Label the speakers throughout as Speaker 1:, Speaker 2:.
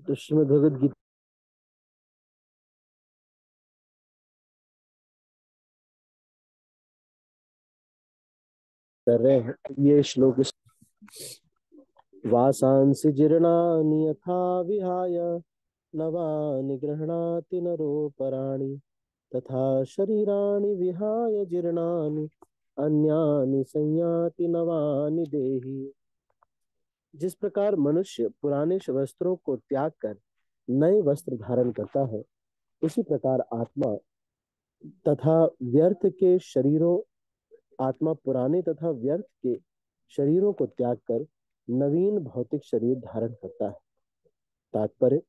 Speaker 1: तो श्रीमद् भगवद गीता कर रहे हैं। ये श्लोक वासांसि जीर्णानि यथा विहाय नवानि गृह्णाति नरोपराणि तथा शरीराणि विहाय जीर्णानि अन्यानि संयाति नवानि देहि। जिस प्रकार मनुष्य पुराने वस्त्रों को त्याग कर नए वस्त्र धारण करता है, उसी प्रकार आत्मा तथा व्यर्थ के शरीरों आत्मा पुराने तथा व्यर्थ के शरीरों को त्याग कर नवीन भौतिक शरीर धारण करता है। तात्पर्य,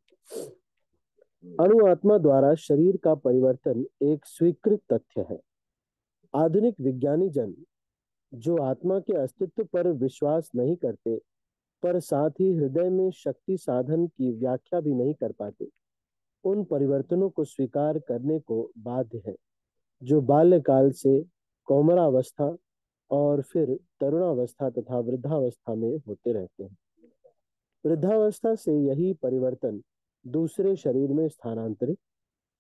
Speaker 1: अणु आत्मा द्वारा शरीर का परिवर्तन एक स्वीकृत तथ्य है। आधुनिक विज्ञानी जन जो आत्मा के अस्तित्व पर विश्वास नहीं करते, पर साथ ही हृदय में शक्ति साधन की व्याख्या भी नहीं कर पाते, उन परिवर्तनों को स्वीकार करने को बाध्य है जो बाल्यकाल से कौमारावस्था और फिर तरुणावस्था तथा वृद्धावस्था में होते रहते हैं। वृद्धावस्था से यही परिवर्तन दूसरे शरीर में स्थानांतरित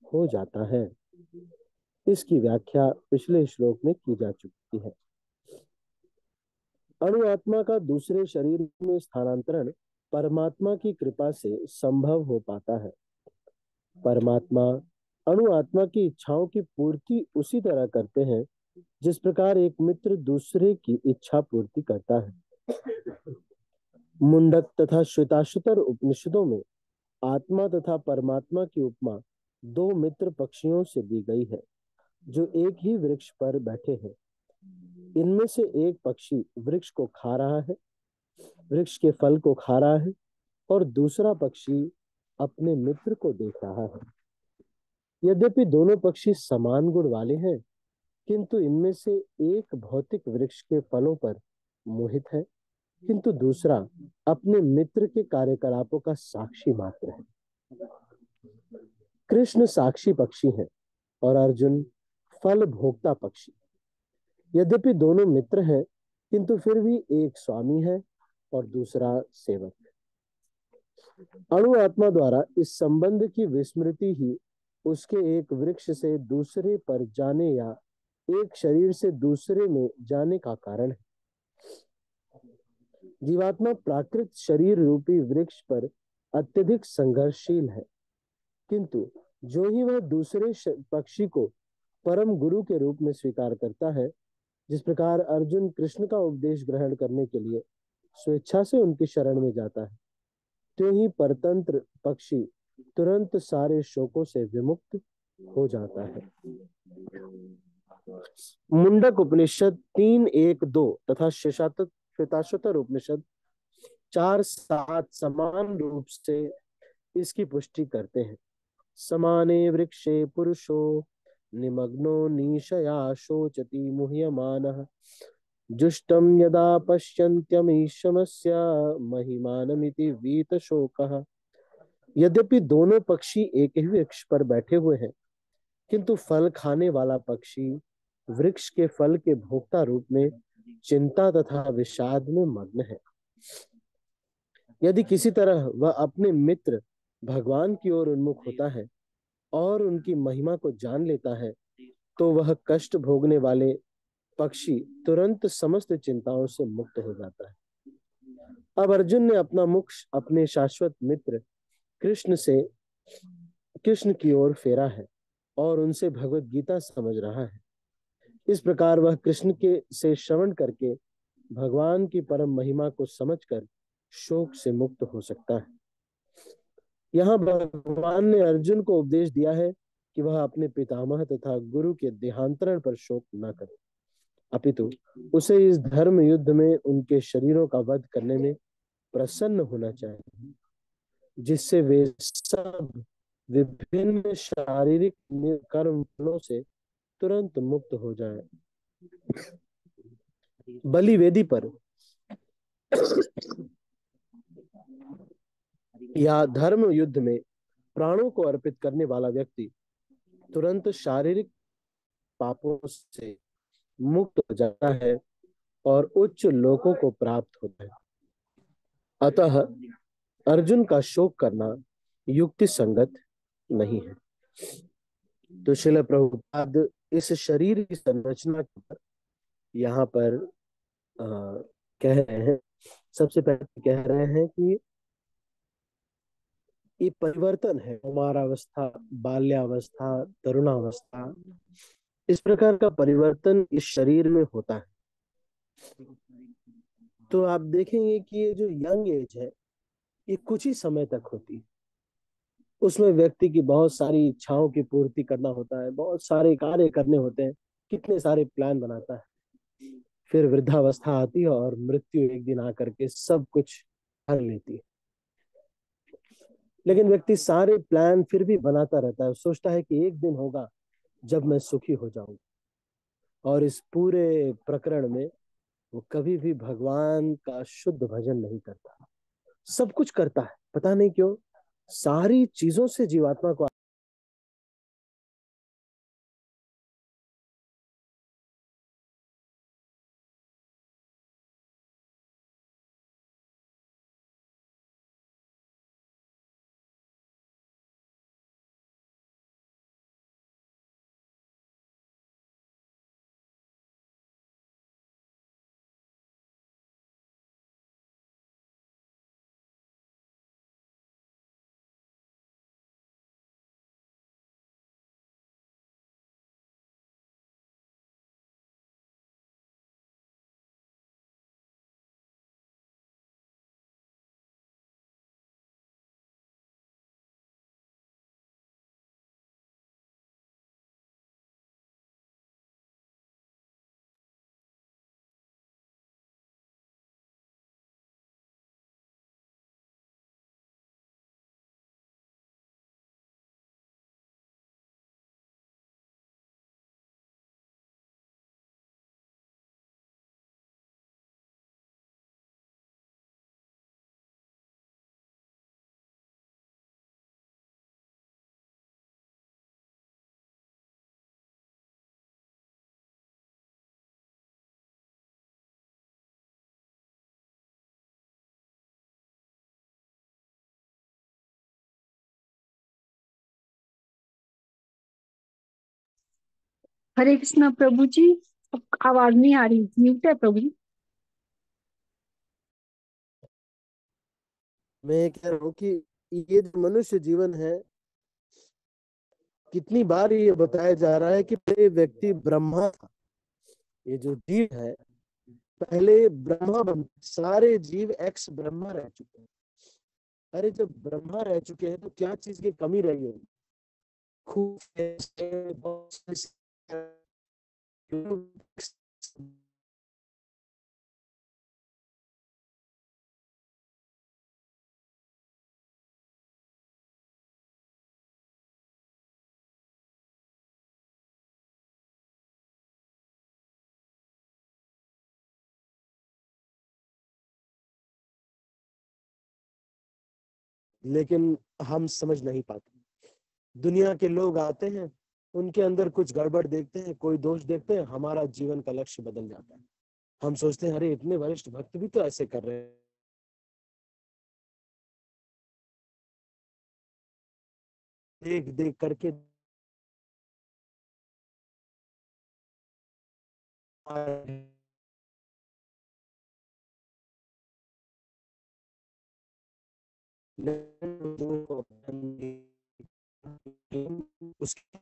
Speaker 1: हो जाता है। इसकी व्याख्या पिछले श्लोक में की जा चुकी है। अणु आत्मा का दूसरे शरीर में स्थानांतरण परमात्मा की कृपा से संभव हो पाता है। परमात्मा अणु आत्मा की इच्छाओं की पूर्ति उसी तरह करते हैं जिस प्रकार एक मित्र दूसरे की इच्छा पूर्ति करता है। मुंडक तथा श्वेताश्वतर उपनिषदों में आत्मा तथा परमात्मा की उपमा दो मित्र पक्षियों से दी गई है जो एक ही वृक्ष पर बैठे हैं। इनमें से एक पक्षी वृक्ष को खा रहा है, वृक्ष के फल को खा रहा है, और दूसरा पक्षी अपने मित्र को देख रहा है। यद्यपि दोनों पक्षी समान गुण वाले हैं, किंतु इनमें से एक भौतिक वृक्ष के फलों पर मोहित है, किंतु दूसरा अपने मित्र के कार्यकलापों का साक्षी मात्र है। कृष्ण साक्षी पक्षी है और अर्जुन फल भोक्ता पक्षी। यद्यपि दोनों मित्र हैं, किंतु फिर भी एक स्वामी है और दूसरा सेवक है। अणु आत्मा द्वारा इस संबंध की विस्मृति ही उसके एक वृक्ष से दूसरे पर जाने या एक शरीर से दूसरे में जाने का कारण है। जीवात्मा प्राकृत शरीर रूपी वृक्ष पर अत्यधिक संघर्षशील है, किंतु जो ही वह दूसरे पक्षी को परम गुरु के रूप में स्वीकार करता है, जिस प्रकार अर्जुन कृष्ण का उपदेश ग्रहण करने के लिए स्वेच्छा से उनकी शरण में जाता है, त्यों ही परतंत्र पक्षी तुरंत सारे शोकों से विमुक्त हो जाता है। मुंडक उपनिषद 3:1-2 तथा श्वेताश्वतर उपनिषद 4:7 समान रूप से इसकी पुष्टि करते हैं। समाने वृक्षे पुरुषो निमग्नो निशया शोचति मुह्यमानः जुष्टं यदा पश्यन्त्यमीशमस्य महिमानमिति वीतशोकः। यद्यपि दोनों पक्षी एक ही वृक्ष पर बैठे हुए हैं, किंतु फल खाने वाला पक्षी वृक्ष के फल के भोक्ता रूप में चिंता तथा विषाद में मग्न है। यदि किसी तरह वह अपने मित्र भगवान की ओर उन्मुख होता है और उनकी महिमा को जान लेता है, तो वह कष्ट भोगने वाले पक्षी तुरंत समस्त चिंताओं से मुक्त हो जाता है। अब अर्जुन ने अपना मुख अपने शाश्वत मित्र कृष्ण की ओर फेरा है और उनसे भगवत गीता समझ रहा है। इस प्रकार वह कृष्ण के से श्रवण करके भगवान की परम महिमा को समझकर शोक से मुक्त हो सकता है। यहाँ भगवान ने अर्जुन को उपदेश दिया है कि वह अपने पितामह तथा गुरु के देहांतरण पर शोक न करे, अपितु उसे इस धर्म युद्ध में उनके शरीरों का वध करने में प्रसन्न होना चाहिए, जिससे वे सब विभिन्न शारीरिक कर्म फलों से तुरंत मुक्त हो जाए। बलि वेदी पर या धर्म युद्ध में प्राणों को अर्पित करने वाला व्यक्ति तुरंत शारीरिक पापों से मुक्त हो जाता है और उच्च लोकों को प्राप्त होता है। अतः अर्जुन का शोक करना युक्ति संगत नहीं है। तो श्रील प्रभुपाद इस शरीर की संरचना पर यहाँ पर आ, कह रहे हैं, सबसे पहले कह रहे हैं कि ये परिवर्तन है, कुमारावस्था, बाल्यावस्था, तरुणावस्था, इस प्रकार का परिवर्तन इस शरीर में होता है। तो आप देखेंगे कि ये जो यंग एज है, ये कुछ ही समय तक होती है। उसमें व्यक्ति की बहुत सारी इच्छाओं की पूर्ति करना होता है, बहुत सारे कार्य करने होते हैं, कितने सारे प्लान बनाता है। फिर वृद्धावस्था आती है और मृत्यु एक दिन आकर के सब कुछ हर लेती है। लेकिन व्यक्ति सारे प्लान फिर भी बनाता रहता है, सोचता है कि एक दिन होगा जब मैं सुखी हो जाऊंगा। और इस पूरे प्रकरण में वो कभी भी भगवान का शुद्ध भजन नहीं करता। सब कुछ करता है, पता नहीं क्यों, सारी चीजों से जीवात्मा को।
Speaker 2: हरे कृष्णा प्रभु जी। आवाज नहीं आ रही, म्यूट है प्रभु जी।
Speaker 1: मैं कह रहा हूँ कि ये जो मनुष्य जीवन है, कितनी बार ये बताया जा रहा है कि पहले व्यक्ति ब्रह्मा था। ये जो जीव है पहले ब्रह्मा बन, सारे जीव एक्स ब्रह्मा रह चुके हैं। अरे जब ब्रह्मा रह चुके हैं तो क्या चीज की कमी रही होगी? खूब लेकिन हम समझ नहीं पाते। दुनिया के लोग आते हैं, उनके अंदर कुछ गड़बड़ देखते हैं, कोई दोष देखते हैं, हमारा जीवन का लक्ष्य बदल जाता है। हम सोचते हैं अरे इतने वरिष्ठ भक्त भी तो ऐसे कर रहे हैं। देख देख करके उसके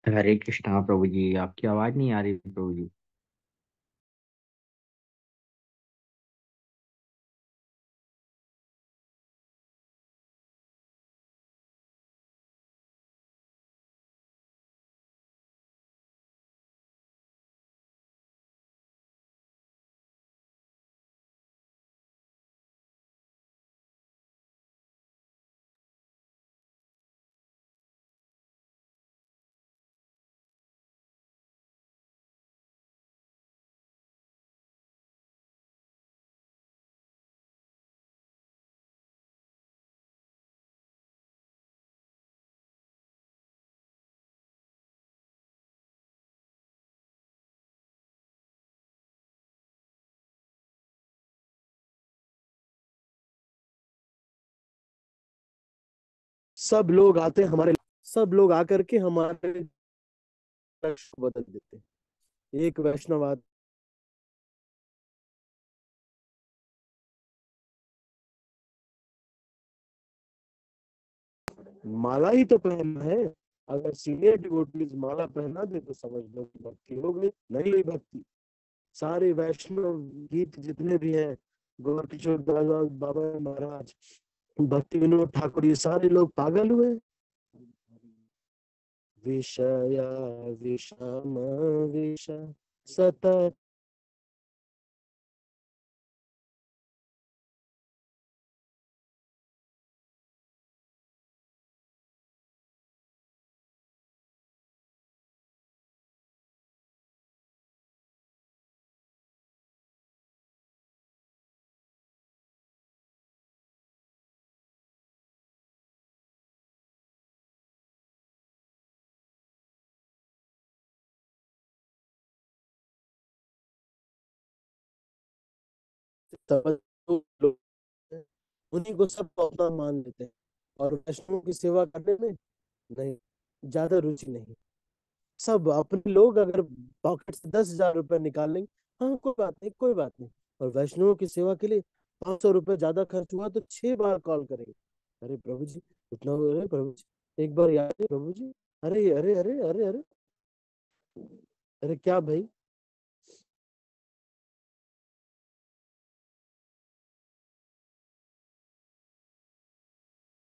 Speaker 3: हरे कृष्णा प्रभु जी, आपकी आवाज नहीं आ रही प्रभु जी।
Speaker 1: सब लोग आते हैं हमारे, सब लोग आकर के हमारे लक्ष्य को बदल देते हैं। एक वैष्णव माला ही तो पहनना है। अगर सीनियर डिवोटीज माला पहना दे तो समझ लो कि भक्ति हो गई, नहीं हुई भक्ति। सारे वैष्णव गीत जितने भी हैं, गौर किशोर दास बाबा महाराज, भक्ति विनोद ठाकुर, ये सारे लोग पागल हुए। विषया विषम विष सतत लोग, उन्हीं को सब अपना मान लेते हैं और वैष्णव की सेवा करने में नहीं, ज्यादा रुचि नहीं। सब अपने लोग अगर पॉकेट से 10,000 रुपए निकाल लेंगे, हाँ कोई बात नहीं, कोई बात नहीं। और वैष्णवों की सेवा के लिए 500 रुपए ज्यादा खर्च हुआ तो 6 बार कॉल करेंगे, अरे प्रभु जी उतना, अरे प्रभु जी एक बार याद है प्रभु जी, अरे अरे अरे अरे अरे अरे क्या भाई।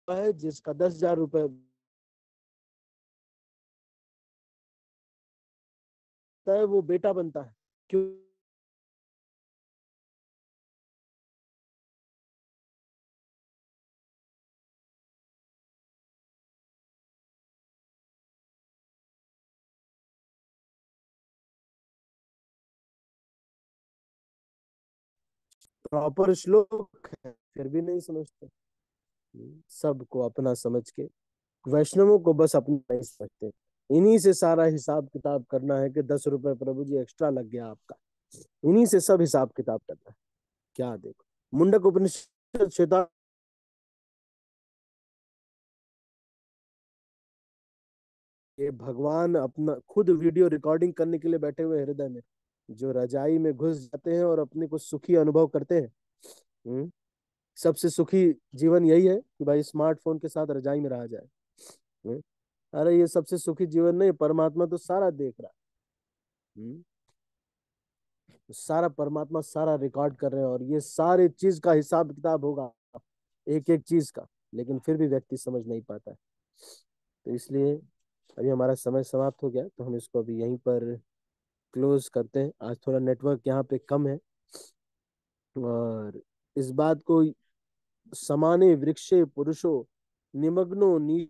Speaker 1: है जिसका 10,000 रुपए है वो बेटा बनता है, क्यों? प्रॉपर श्लोक है फिर भी नहीं समझते। सबको अपना समझ के, वैष्णवों को बस अपना नहीं समझते। इन्हीं से सारा हिसाब किताब करना है कि 10 रुपए प्रभु जी एक्स्ट्रा लग गया आपका, इन्हीं से सब हिसाब किताब करना है। क्या देखो मुंडक उपनिषद श्वेता, ये भगवान अपना खुद वीडियो रिकॉर्डिंग करने के लिए बैठे हुए हृदय में, जो रजाई में घुस जाते हैं और अपने को सुखी अनुभव करते हैं। सबसे सुखी जीवन यही है कि भाई स्मार्टफोन के साथ रजाई में रहा जाए। हम्म, अरे ये सबसे सुखी जीवन नहीं, परमात्मा तो सारा देख रहा है। सारा परमात्मा सारा रिकॉर्ड कर रहे हैं और ये सारे चीज का हिसाब किताब होगा, एक एक चीज का, लेकिन फिर भी व्यक्ति समझ नहीं पाता है। तो इसलिए अभी हमारा समय समाप्त हो गया, तो हम इसको अभी यहीं पर क्लोज करते हैं। आज थोड़ा नेटवर्क यहाँ पे कम है, और इस बात को समाने वृक्षे पुरुषो निमग्नो नी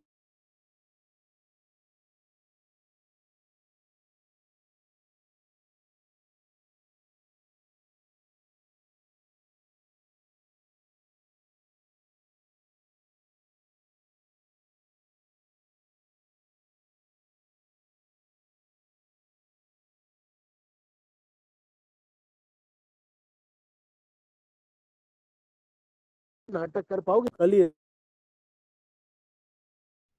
Speaker 1: नाटक कर पाओगे? कल ही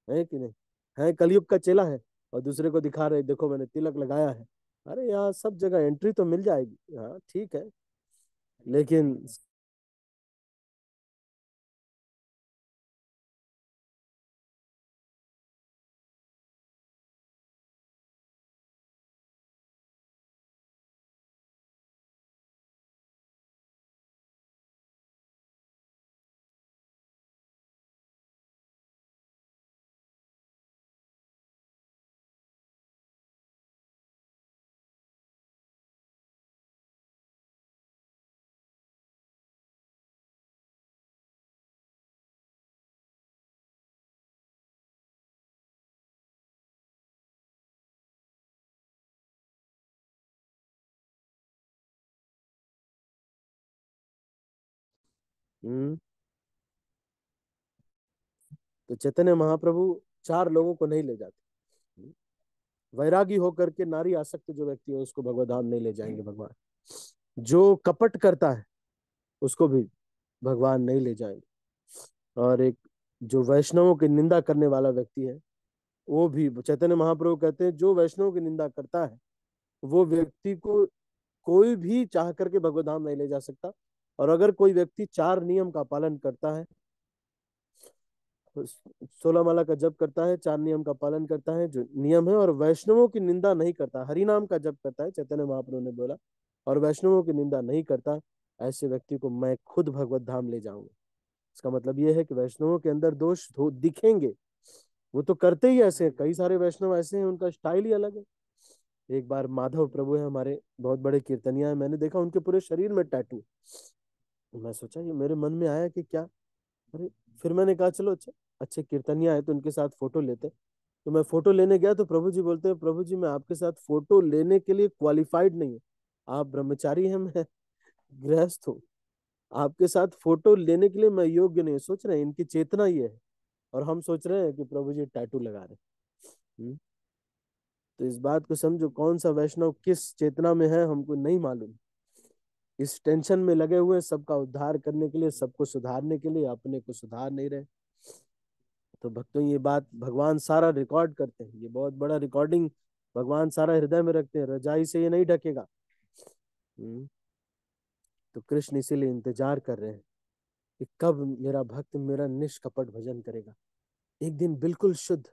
Speaker 1: है कि नहीं? है कलयुग का चेला है और दूसरे को दिखा रहे देखो मैंने तिलक लगाया है। अरे यहाँ सब जगह एंट्री तो मिल जाएगी, हाँ ठीक है, लेकिन हम्म, तो चैतन्य महाप्रभु 4 लोगों को नहीं ले जाते। वैरागी होकर के नारी आसक्त जो व्यक्ति है उसको भगवत धाम नहीं ले जाएंगे भगवान। जो कपट करता है उसको भी भगवान नहीं ले जाएंगे। और एक जो वैष्णवों की निंदा करने वाला व्यक्ति है, वो भी चैतन्य महाप्रभु कहते हैं जो वैष्णव की निंदा करता है वो व्यक्ति को कोई भी चाह करके भगवत धाम नहीं ले जा सकता। और अगर कोई व्यक्ति 4 नियम का पालन करता है, 16 माला का जप करता है, 4 नियम का पालन करता है जो नियम है, और वैष्णवों की निंदा नहीं करता, हरि नाम का जप करता है, चैतन्य महाप्रभु ने बोला, और वैष्णवों की निंदा नहीं करता, ऐसे व्यक्ति को मैं खुद भगवत धाम ले जाऊंगा। इसका मतलब यह है कि वैष्णवों के अंदर दोष दिखेंगे, वो तो करते ही ऐसे हैं, कई सारे वैष्णव ऐसे हैं, उनका स्टाइल ही अलग है। एक बार माधव प्रभु है हमारे, बहुत बड़े कीर्तनिया है, मैंने देखा उनके पूरे शरीर में टैटू। मैं सोचा, ये मेरे मन में आया कि क्या, अरे फिर मैंने कहा चलो अच्छा अच्छे कीर्तनिया है तो उनके साथ फोटो लेते। तो मैं फोटो लेने गया तो प्रभु जी बोलते हैं, प्रभु जी मैं आपके साथ फोटो लेने के लिए क्वालिफाइड नहीं हूँ, आप ब्रह्मचारी हैं, मैं गृहस्थ हूँ, आपके साथ फोटो लेने के लिए मैं योग्य नहीं हूँ। सोच रहे हैं इनकी चेतना ये है, और हम सोच रहे हैं कि प्रभु जी टैटू लगा रहे हैं। तो इस बात को समझो, कौन सा वैष्णव किस चेतना में है हमको नहीं मालूम, इस टेंशन में लगे हुए हैं सबका उद्धार करने के लिए, सबको सुधारने के लिए, अपने को सुधार नहीं रहे। तो भक्तों ये बात भगवान सारा रिकॉर्ड करते हैं, ये बहुत बड़ा रिकॉर्डिंग भगवान सारा हृदय में रखते हैं, रजाई से ये नहीं ढकेगा। तो कृष्ण इसीलिए इंतजार कर रहे हैं कि कब मेरा भक्त मेरा निष्कपट भजन करेगा, एक दिन बिल्कुल शुद्ध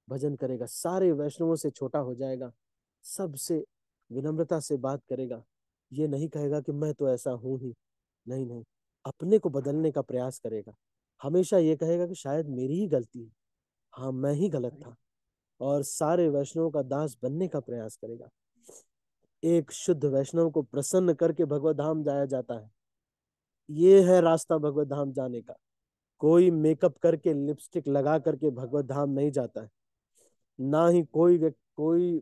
Speaker 1: भजन करेगा, सारे वैष्णवों से छोटा हो जाएगा, सबसे विनम्रता से बात करेगा, ये नहीं कहेगा कि मैं तो ऐसा हूं ही, नहीं नहीं, अपने को बदलने का प्रयास करेगा, हमेशा ये कहेगा कि शायद मेरी ही गलती है, हाँ मैं ही गलत था, और सारे वैष्णवों का दास बनने का प्रयास करेगा। एक शुद्ध वैष्णव को प्रसन्न करके भगवत धाम जाया जाता है, ये है रास्ता भगवत धाम जाने का। कोई मेकअप करके लिपस्टिक लगा करके भगवत धाम नहीं जाता है, ना ही कोई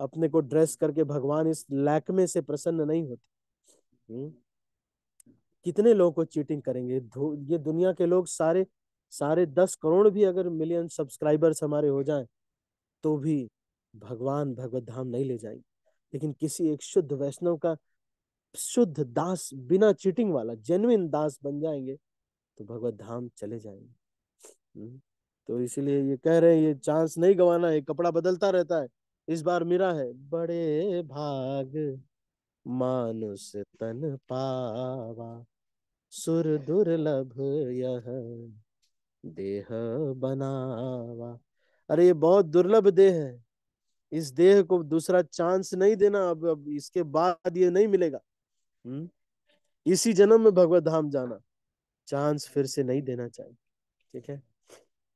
Speaker 1: अपने को ड्रेस करके भगवान इस लैक्मे से प्रसन्न नहीं होते। कितने लोगों को चीटिंग करेंगे, ये दुनिया के लोग सारे सारे 10 करोड़ भी अगर मिलियन सब्सक्राइबर्स हमारे हो जाएं तो भी भगवान भगवत धाम नहीं ले जाएंगे। लेकिन किसी एक शुद्ध वैष्णव का शुद्ध दास, बिना चीटिंग वाला जेन्युइन दास बन जाएंगे तो भगवत धाम चले जाएंगे। तो इसीलिए ये कह रहे हैं ये चांस नहीं गंवाना है, कपड़ा बदलता रहता है, इस बार मेरा है, बड़े भाग मानुष तन पावा, सुर दुर्लभ यह देह बनावा। अरे ये बहुत दुर्लभ देह है, इस देह को दूसरा चांस नहीं देना, अब इसके बाद ये नहीं मिलेगा। इसी जन्म में भगवत धाम जाना, चांस फिर से नहीं देना चाहिए। ठीक है,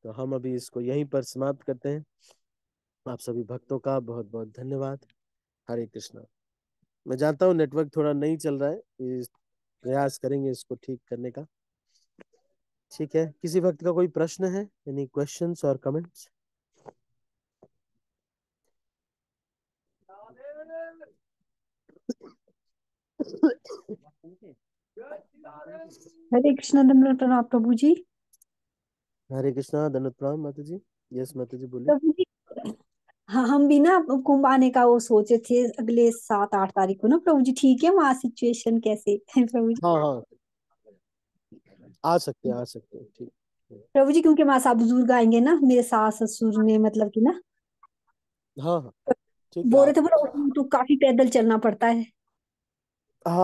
Speaker 1: तो हम अभी इसको यहीं पर समाप्त करते हैं। आप सभी भक्तों का बहुत बहुत धन्यवाद। हरे कृष्णा। मैं जानता हूँ नेटवर्क थोड़ा नहीं चल रहा है, प्रयास करेंगे इसको ठीक करने का। ठीक है, किसी भक्त का कोई प्रश्न है, एनी क्वेश्चंस और कमेंट्स?
Speaker 2: हरे कृष्ण, दंडवत प्रणाम प्रभु जी।
Speaker 1: हरे कृष्णा, धन्यवाद प्रणाम माता जी। यस माता जी बोलिए।
Speaker 2: प्रभु जी, हाँ हम भी ना कुंभ आने का वो सोचे थे अगले 7-8 तारीख को ना प्रभु जी, ठीक है वहाँ सिचुएशन कैसे है प्रभु जी?
Speaker 1: हाँ हाँ, आ सकते हैं, ठीक।
Speaker 2: प्रभु जी क्योंकि वहाँ सब बुजुर्ग आएंगे ना, मेरे सास ससुर ने मतलब कि ना
Speaker 1: हाँ हाँ, ठीक है
Speaker 2: बोल रहे
Speaker 1: आप।
Speaker 2: थे, बोला तो काफी पैदल चलना पड़ता है।
Speaker 1: हाँ